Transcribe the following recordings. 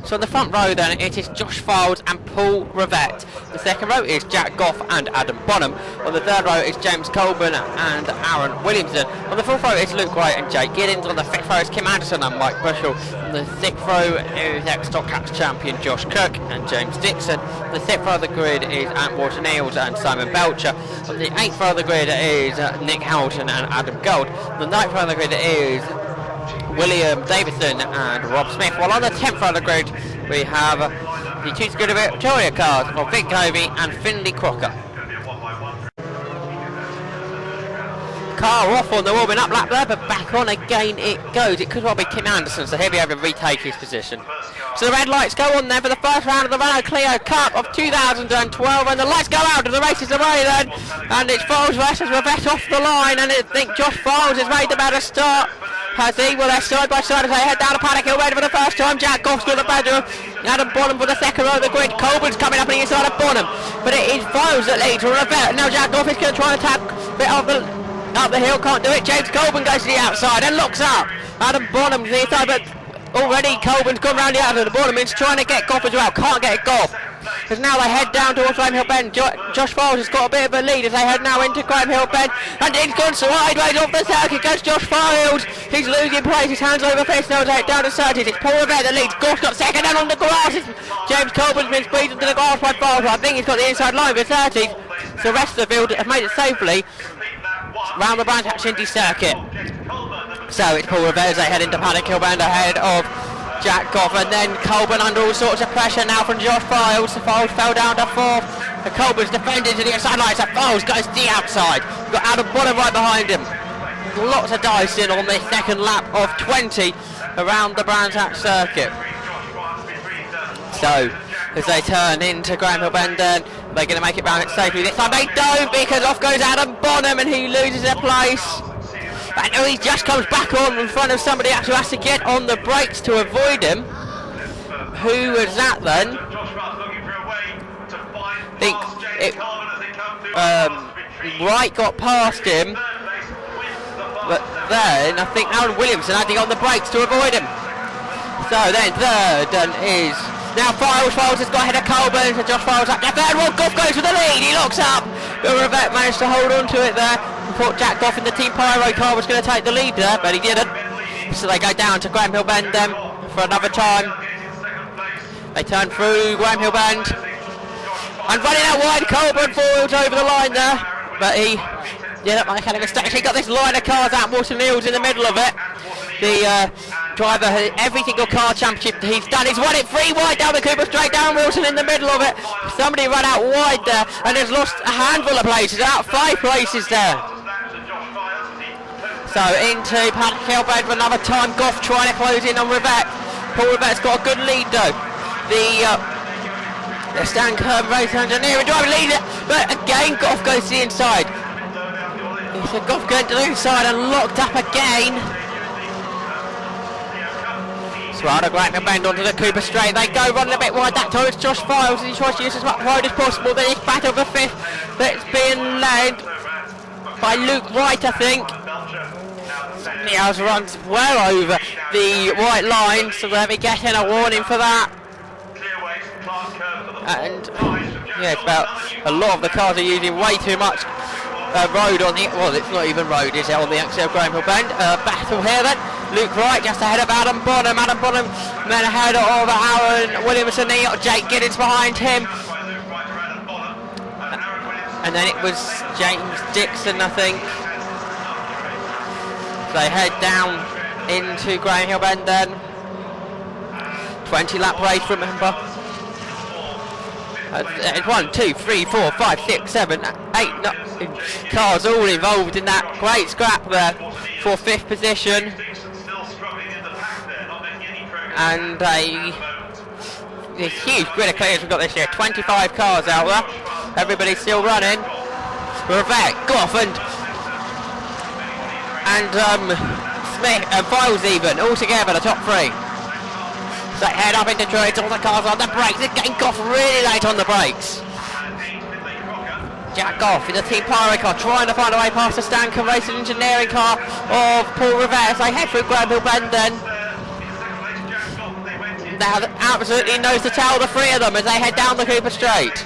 So on the front row then it is Josh Files and Paul Rivette. The second row is Jack Goff and Adam Bonham. On the third row is James Colburn and Aaron Williamson. On the fourth row is Luke Wright and Jake Giddins. On the fifth row is Kim Anderson and Mike Bushell. On the sixth row is ex-Stock Cats champion Josh Cook and James Dixon. On the sixth row of the grid is Ant Walton Eels and Simon Belcher. On the eighth row of the grid is Nick Hamilton and Adam Gold. On the ninth row of the grid is William Davison and Rob Smith. While on the 10th row of the grid we have the two Scooter Victoria cars of Vic Covey and Finley Crocker. Car off on the warming up lap there, but back on again it goes. It could well be Kim Anderson, so he'll be able to retake his position. So the red lights go on there for the first round of the Renault Clio Cup of 2012, and the lights go out and the race is away then, and it's Files versus Rivette off the line, and I think Josh Files has made the better start. Has he? Well, they're side by side as they head down to Paddock Hill Road for the first time. Jack Goff's got the better. Adam Bonham for the second row of the grid. Colburn's coming up on the inside of Bonham, but it is Files that leads for Rivette. Now Jack Goff is going to try and attack a bit of the up the hill, can't do it. James Colburn goes to the outside and looks up. Adam Bonham to the inside, but already Colburn's gone round the outside of the Bonham. He's trying to get Goff as well, can't get Goff. Because now they head down towards Graham Hill Bend. Josh Files has got a bit of a lead as they head now into Graham Hill Bend, and it's gone sideways off the circuit goes Josh Files. He's losing place, his hands over fist now as they head down to Surtees. It's Paul Rivette that leads. Goff's got second, and on the grass it's James Colburn's been squeezed into the grass by Files. I think he's got the inside line for Surtees. So the rest of the field have made it safely round the Brands Hatch Indy Circuit. So it's Paul Rivette as they head into Paddock Hill Bend ahead of Jack Goff, and then Colburn under all sorts of pressure now from Josh Files. The Files fell down to fourth. The Colburn's defended to the outside line, so Files goes to the outside. You've got Adam Bonham right behind him. Lots of dice in on this second lap of 20 around the Brands Hatch Circuit. So as they turn into Graham Hill Bend, then they're going to make it round it safely. This time they don't, because off goes Adam Bonham and he loses a place. And he just comes back on in front of somebody else who has to get on the brakes to avoid him. Who was that then? I think it, Wright got past him, but then I think Aaron Williamson had to get on the brakes to avoid him. So then third is now Files has got ahead of Colburn, so Josh Files up there. Third one, Goff goes for the lead, he looks up. But Rivette managed to hold on to it there. I thought Jack Goff in the Team Pyro car was going to take the lead there, but he didn't. So they go down to Graham Hill Bend then for another time. They turn through Graham Hill Bend. And running out wide, Colburn falls over the line there. But he didn't make any mistakes. He got this line of cars out, Walton Eels in the middle of it. The driver, every single car championship he's done, he's won it 3 wide down the Cooper straight, down Wilson in the middle of it. Somebody ran out wide there and has lost a handful of places, out 5 places there. So into Paddock Hill Bend for another time. Goff trying to close in on Rivette. Paul Rivette's got a good lead though. The Stan Kerr race engineer and driver leads it, but again Goff goes to the inside. So Goff going to the inside and locked up again. Rather Graham Hill Bend onto the Cooper straight. They go running a bit wide that time. It's Josh Files and he tries to use as much wide as possible. Then he's battled for 5th. That's being led by Luke Wright, I think. Somebody else runs well over the white line, so they'll be getting a warning for that. And yeah, it's about a lot of the cars are using way too much road on the, well, it's not even road, is it, on the exit of Graham Hill Bend. Battle here then. Luke Wright just ahead of Adam Bonham. Adam Bonham then ahead of Aaron Williamson. Jake Giddins behind him. And then it was James Dixon, I think. They head down into Graham Hill Bend then. 20 lap race, remember. It's 1, 2, 3, 4, 5, 6, 7, 8 cars all involved in that great scrap there for 5th position. And a huge grid of clears we've got this year. 25 cars out there. Everybody's still running. Rivette, Goff and Smith and Files even all together, the top 3. So they head up into Detroit, all the cars on the brakes. Again, Goff really late on the brakes. Jack Goff in the Team Pyro car trying to find a way past the Stanker Racing Engineering car of Paul Rivette as they head through Graham Hill Bend then. now absolutely knows to tell the three of them as they head down the Cooper Straight.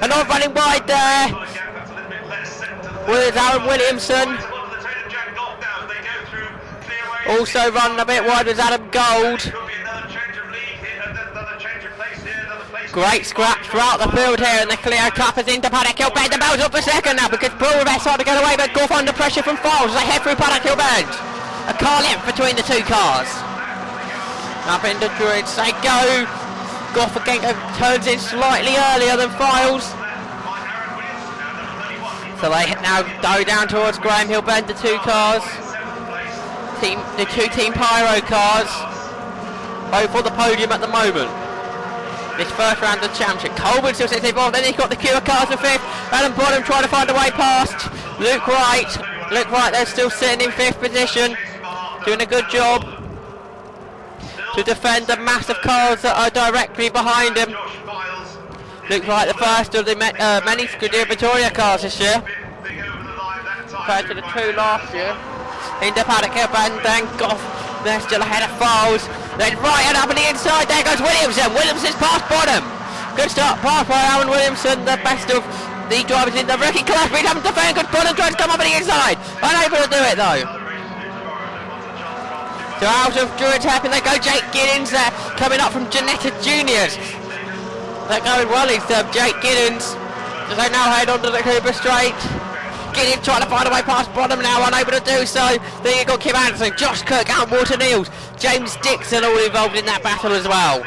And not running wide there with Aaron Williamson. Also running a bit wide was Adam Gold. Great scrap throughout the field here, and the Clio Cup is into Paddock Hill Bend. The bell's up for second now because Paul Rivette started to get away, but Goff under pressure from Files as they head through Paddock Hill Bend. A car length between the two cars. Up into Druids they go. Goff again turns in slightly earlier than Files. So they now go down towards Graham Hill Bend, the two cars. The two Team Pyro cars. Both for the podium at the moment. This first round of the championship. Colburn still sits involved, then he's got the Kia cars in fifth. Adam Bottom trying to find a way past Luke Wright. Luke Wright, they're still sitting in fifth position, doing a good job to defend the massive cars that are directly behind him. Luke Wright, the first of the many Scuderia Vittoria cars this year, compared to the two last year. Into Paddock Hill Bend, then Goff, they're still ahead of Files. Then right and up on the inside, there goes Williamson. Williamson's past Bottom. Good start, pass by Aaron Williamson, the best of the drivers in the rookie class. We haven't defended, good Bottom tries to come up on the inside. Unable to do it though. So out of Druids happen, they go Jake Giddens there, coming up from Janetta Juniors. They're going well, it's Jake Giddens. As they now head onto the Cooper Straight. Giddens trying to find a way past Bottom now, unable to do so. Then you've got Kim Anderson, Josh Cook, Alan Walter Neals, James Dixon all involved in that battle as well.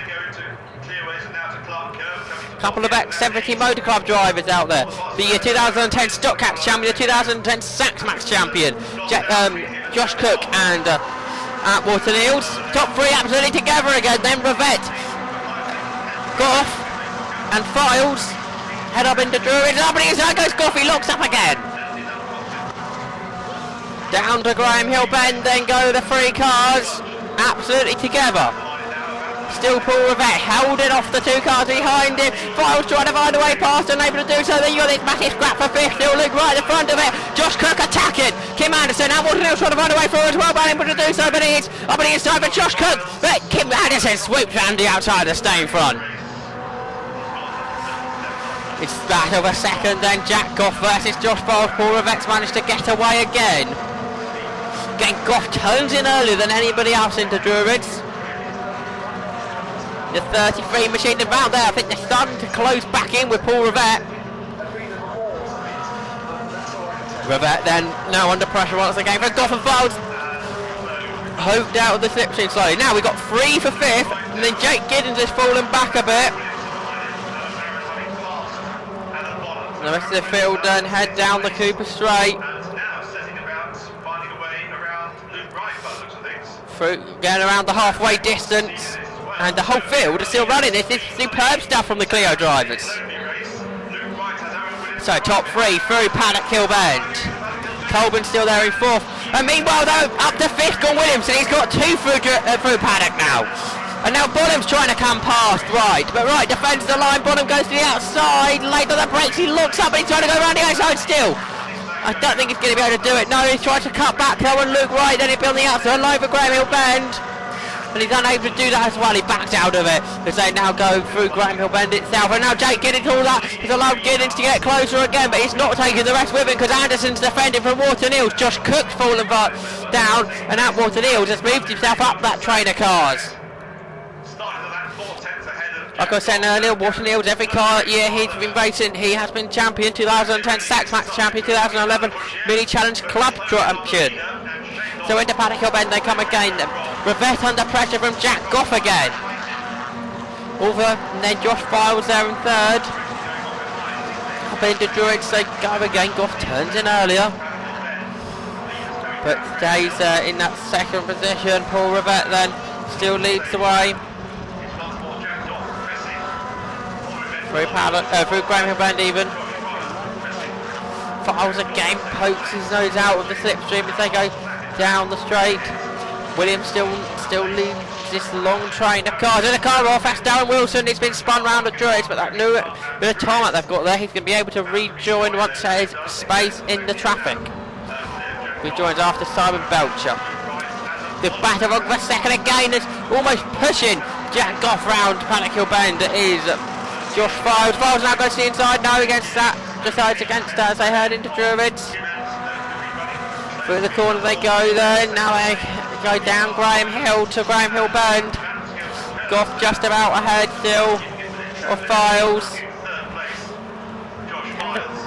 Couple of X70 Motor Club drivers out there. The 2010 Stock Cats champion, the 2010 Sax Max champion, Josh Cook and Walter Neals. Top three absolutely together again. Then Rivette, Goff and Files head up into Druids. Up and inside goes Goff, he locks up again. Down to Graham Hill Bend, then go the three cars, absolutely together. Still Paul Rivette holding off the two cars behind him. Files trying to find a way past, unable to do so. Then you got this massive scrap for fifth. Still Luke right in front of it. Josh Cook attacking. Kim Anderson and Walter Neal trying to find a way through as well, but unable to do so. But he is up on the inside for Josh Cook. But Kim Anderson swoops round the outside to stay in front. It's that of a second. Then Jack Goff versus Josh Files. Paul Rivette's managed to get away again. Again, Goff turns in earlier than anybody else into Druids. The 33 machine about there. I think they're starting to close back in with Paul Rivette. Rivette then now under pressure once again for Goff and Files. Hoped out of the slipstream slowly. Now we've got three for fifth, and then Jake Giddens is falling back a bit. The rest of the field then head down the Cooper Straight. Going around the halfway distance, and the whole field is still running. This is superb stuff from the Clio drivers. So top three through Paddock Hill Bend. Colburn still there in fourth, and meanwhile though up to fifth gone Williamson. He's got two through Paddock now, and now Bottom's trying to come past Wright, but Wright defends the line. Bottom goes to the outside, late on the brakes, he looks up and he's trying to go around the outside still. I don't think he's going to be able to do it. No, he's trying to cut back though, and Luke Wright, then he'll be on the outside, over Graham Hill Bend. And he's unable to do that as well. He backs out of it as they now go through Graham Hill Bend itself. And now Jake Giddens, all that, he's allowed Giddens to get closer again, but he's not taking the rest with him because Anderson's defending from Walter Neals. Josh Cook's fallen down, and out Walter Neals has moved himself up that train of cars. Like I was saying earlier, Walter Neals, every car year he's been racing, he has been champion, 2010 Sax Max champion, 2011 Mini Challenge Club champion. So into Paddock Hill Bend they come again. Rivette under pressure from Jack Goff again. Over, and then Josh Files there in third. Up into Druids, they go again. Goff turns in earlier, but stays in that second position. Paul Rivette then still leads the way. Through Graham Hill Bend even. Files again pokes his nose out of the slipstream as they go down the straight. Williams still leads this long train of cars. And a car off, that's Darren Wilson. He's been spun round at Druids, but that new bit of tarmac they've got there, he's going to be able to rejoin once there's space in the traffic. Rejoins after Simon Belcher. The battle of the second again is almost pushing Jack Goff round Paddock Hill Bend is Josh Files. Files now goes to the inside, no against that, decides against that as they head into Druids. Through the corner they go then, now they go down Graham Hill to Graham Hill Bend. Goff just about ahead still of Files.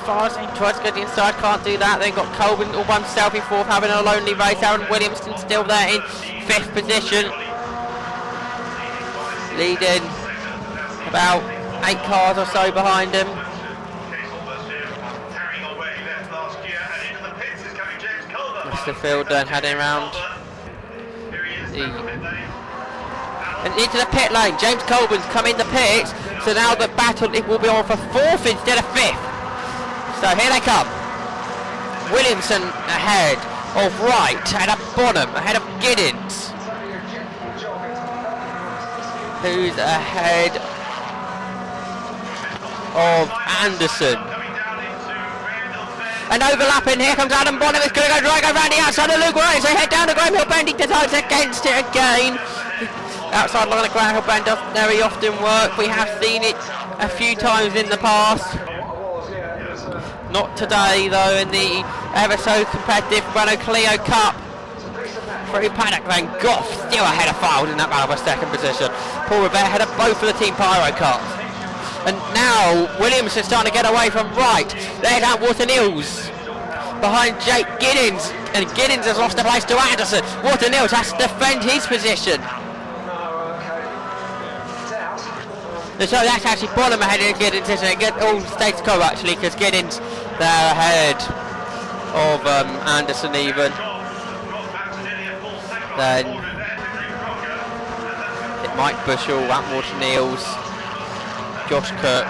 Files tries to go to the inside, can't do that. Then got Colburn all by himself in fourth, having a lonely race. Aaron Williamson still there in fifth position. Leading about 8 cars or so behind him. That's the field then heading round. And into the pit lane, James Colburn's come in the pits, so now the battle it will be on for fourth instead of fifth. So here they come. Williamson ahead of Wright, and at Bonham, ahead of Giddins. Who's ahead of Anderson. And overlapping, here comes Adam Bonham, it's going to go right around the outside of Luke Wright, so head down to Graham Hill Bend, he decides against it again. Outside line of Graham Hill Bend doesn't very often work, we have seen it a few times in the past. Not today though, in the ever so competitive Renault Clio Cup. Through Paddock then, Goff still ahead of Files in that battle for second position. Paul Revere ahead of both of the Team Pyro cars. And now Williamson's starting to get away from Wright. They're down Water Nils behind Jake Giddins, and Giddins has lost the place to Anderson. Water Nils has to defend his position. So that's actually Bonham ahead of Giddins, isn't it? All status quo actually, because Giddins they're ahead of Anderson even. Then Mike Bushell, Water Nils, Josh Cook.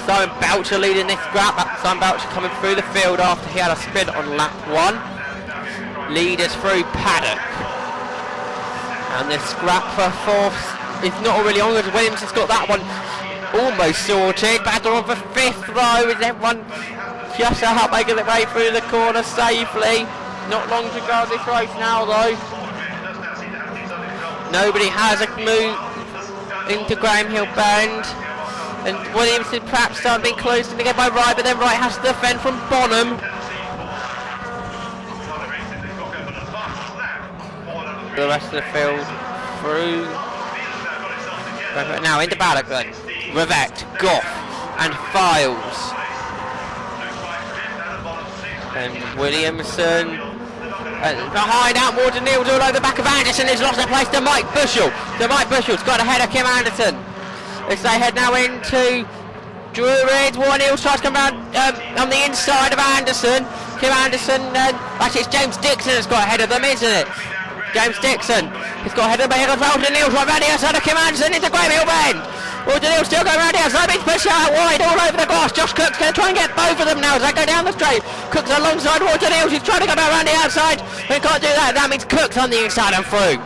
Simon Boucher leading this scrap. Simon Boucher coming through the field after he had a spin on lap 1. Leaders through Paddock. And this scrap for fourth is not really on, because Williamson's got that one almost sorted. Battle on for fifth though, is everyone just out making their way through the corner safely. Not long to go this race now though. Nobody has a move into Graham Hill Bend, and Williamson perhaps starting being closed in again by Wright, but then Wright has to defend from Bonham. The rest of the field through. Now into Paddock then. Rivette, Goff and Files. And Williamson. Behind out Water Nils all over the back of Anderson, has lost their place to Mike Bushell. So Mike Bushell's got ahead of Kim Anderson. As they head now into Druids, Water Nils tries to come around on the inside of Anderson. Kim Anderson, actually it's James Dixon has got ahead of them, isn't it? James Dixon has got ahead of them, here goes Water Nils right round the outside of Kim Anderson into Graham Hill Bend. Water Nils still going around the outside, he's pushed out wide all over the grass. Josh Cook's going to try and get both of them now as they go down the straight. Cook's alongside Water Nils, he's trying to go back around the outside, but he can't do that. That means Cook's on the inside and through.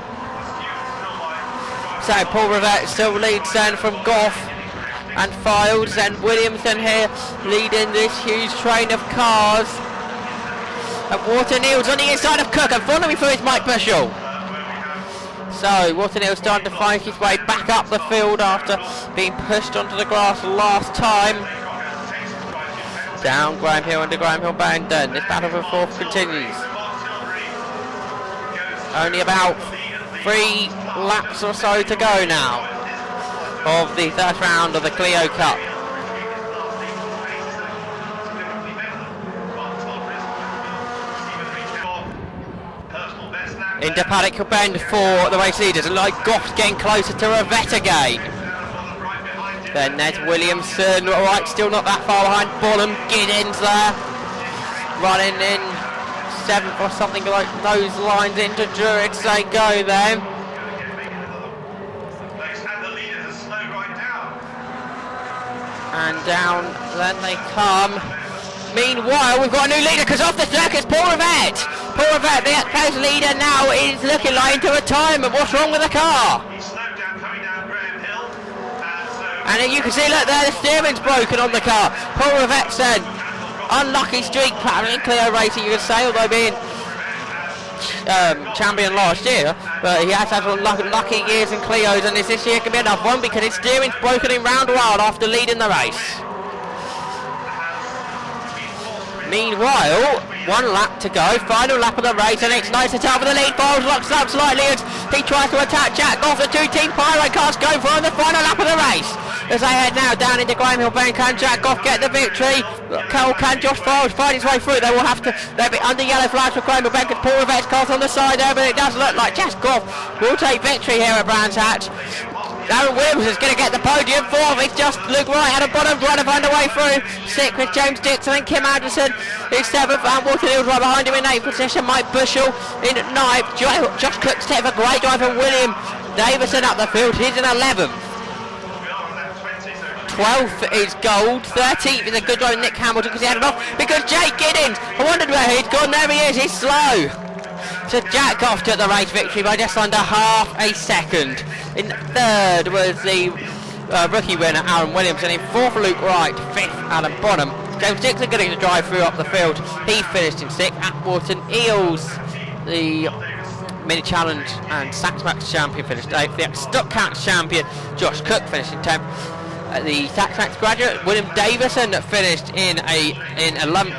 So Paul Rivette still leads then from Goff and Files, and Williamson here leading this huge train of cars. And Water Nils on the inside of Cook, and following through is Mike Bushell. So Water Nils starting to find his way back up the field after being pushed onto the grass last time. Down Graham Hill into Graham Hill Bend then. This battle for fourth continues. Only about 3 laps or so to go now of the first round of the Clio Cup. Into Paddock Hill Bend for the race leaders, and like Goff's getting closer to Rivette again. Then there's Williamson, right, still not that far behind Bonham. Giddins there, running in 7th or something like those lines into Druids. They go then. And down then they come. Meanwhile, we've got a new leader because off the circuit's Paul Rivette. Paul Rivette, the close leader now, is looking like into retirement. What's wrong with the car? And you can see, look there, the steering's broken on the car. Paul Rivette said, unlucky streak pattern in Clio racing, you could say, although being champion last year, but he has had some lucky years in Clios, and this year can be enough one because his steering's broken in round one after leading the race. Meanwhile, 1 lap to go, final lap of the race, and it's nice to tell for the lead. Bowles locks up slightly as he tries to attack Jack Goff. The 2 Team Pyro cars go for on the final lap of the race. As they head now down into Graham Hill Bend, can Jack Goff get the victory? Can Josh Bowles find his way through? They'll be under yellow flags for Graham Hill Bend, because Paul Revette's car's on the side there, but it does look like Jack Goff will take victory here at Brands Hatch. Darren Williams is going to get the podium. 4th, it's just Luke Wright at the bottom, trying to find a way through. 6th with James Dixon and Kim Anderson is 7th, and Walter Neal's right behind him in 8th position. Mike Bushell in 9th. Josh Cook's 10th, a great drive from William Davison up the field. He's in 11th. 12th is Gold. 13th is a good drive Nick Hamilton, because he had it off because Jake Giddings, I wondered where he'd gone. There he is, he's slow. So Jack Goff took the race victory by just under half a second. In 3rd was the rookie winner Aaron Williams, and in 4th Luke Wright, 5th Alan Bonham. James Dixon getting to drive through up the field. He finished in 6th. Atwater Eels, the mini challenge and Saxmax champion, finished 8th. The Stock Cats champion Josh Cook finished in 10th. The Saxmax graduate William Davison finished in 11th.